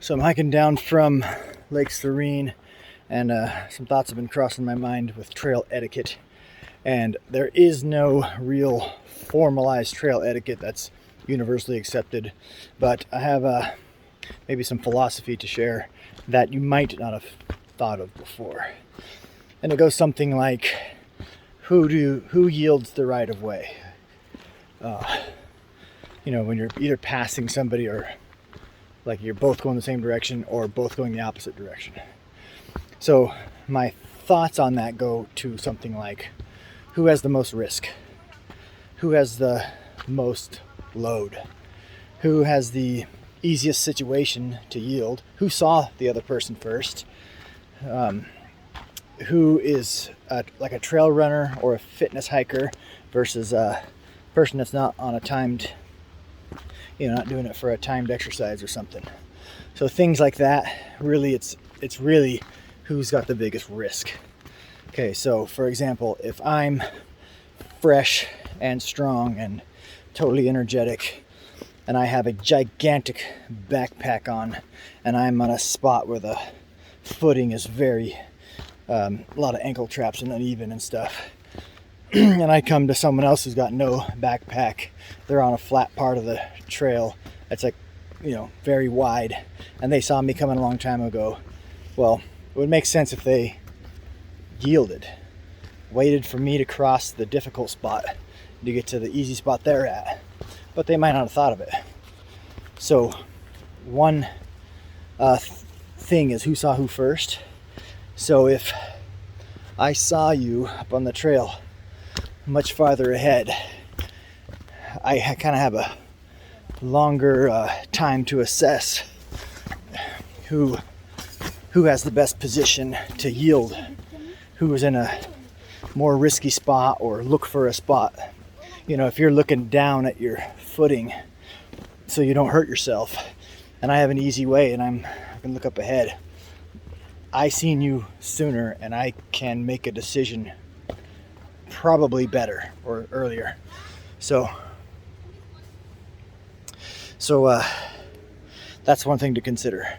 So I'm hiking down from Lake Serene, and some thoughts have been crossing my mind with trail etiquette. And there is no real formalized trail etiquette that's universally accepted, but I have maybe some philosophy to share that you might not have thought of before. And it goes something like, who yields the right of way? When you're either passing somebody, or like you're both going the same direction or both going the opposite direction. So my thoughts on that go to something like, who has the most risk? Who has the most load? Who has the easiest situation to yield? Who saw the other person first? Who is like a trail runner or a fitness hiker versus a person that's not on a timed, not doing it for a timed exercise or something. So things like that, really, it's really who's got the biggest risk. Okay, so for example, if I'm fresh and strong and totally energetic, and I have a gigantic backpack on, and I'm on a spot where the footing is very, a lot of ankle traps and uneven and stuff, and I come to someone else who's got no backpack, they're on a flat part of the trail that's like, very wide, and they saw me coming a long time ago, well, it would make sense if they yielded, waited for me to cross the difficult spot to get to the easy spot they're at, but they might not have thought of it. So one thing is who saw who first. So if I saw you up on the trail much farther ahead, I kind of have a longer time to assess who has the best position to yield, who is in a more risky spot or look for a spot. If you're looking down at your footing so you don't hurt yourself, and I have an easy way and I can look up ahead, I seen you sooner and I can make a decision probably better or earlier. So that's one thing to consider.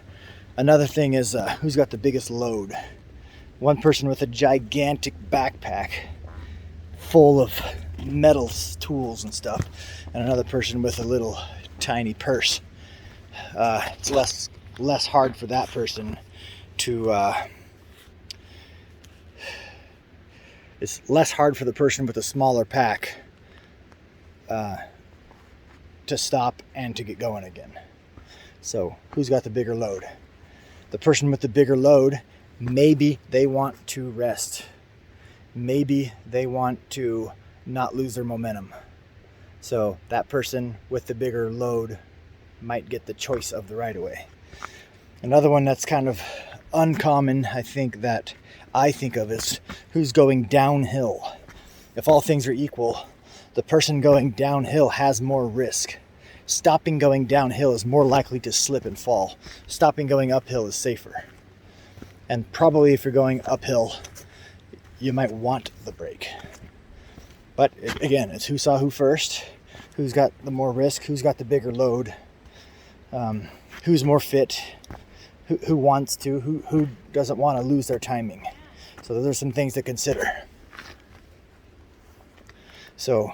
Another thing is who's got the biggest load. One person with a gigantic backpack full of metals, tools and stuff, and another person with a little tiny purse. It's less hard for that person to it's less hard for the person with a smaller pack to stop and to get going again. So who's got the bigger load? The person with the bigger load, maybe they want to rest. Maybe they want to not lose their momentum. So that person with the bigger load might get the choice of the right of way. Another one that's kind of uncommon, I think of, is who's going downhill. If all things are equal, the person going downhill has more risk. Stopping going downhill is more likely to slip and fall. Stopping going uphill is safer. And probably if you're going uphill, you might want the break. But again, it's who saw who first, who's got the more risk, who's got the bigger load, who's more fit, who wants to, who doesn't want to lose their timing. So those are some things to consider. So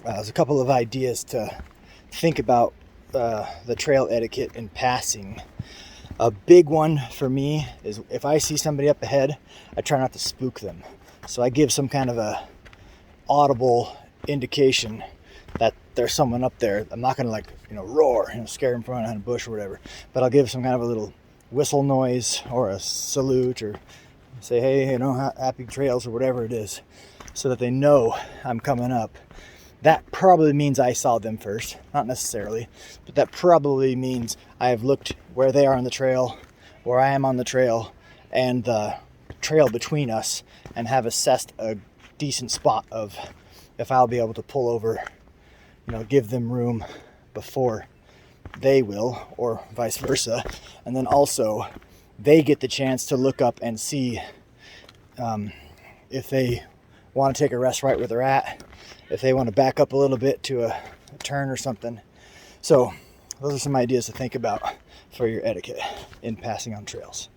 there's a couple of ideas to think about the trail etiquette in passing. A big one for me is if I see somebody up ahead, I try not to spook them. So I give some kind of a audible indication that there's someone up there. I'm not going to roar, scare them from behind a bush or whatever, but I'll give some kind of a little whistle noise or a salute or say, hey, happy trails or whatever it is, so that they know I'm coming up. That probably means I saw them first, not necessarily, but that probably means I have looked where they are on the trail, where I am on the trail, and the trail between us, and have assessed a decent spot of if I'll be able to pull over, give them room before they will, or vice versa. And then also they get the chance to look up and see if they want to take a rest right where they're at, if they want to back up a little bit to a turn or something. So those are some ideas to think about for your etiquette in passing on trails.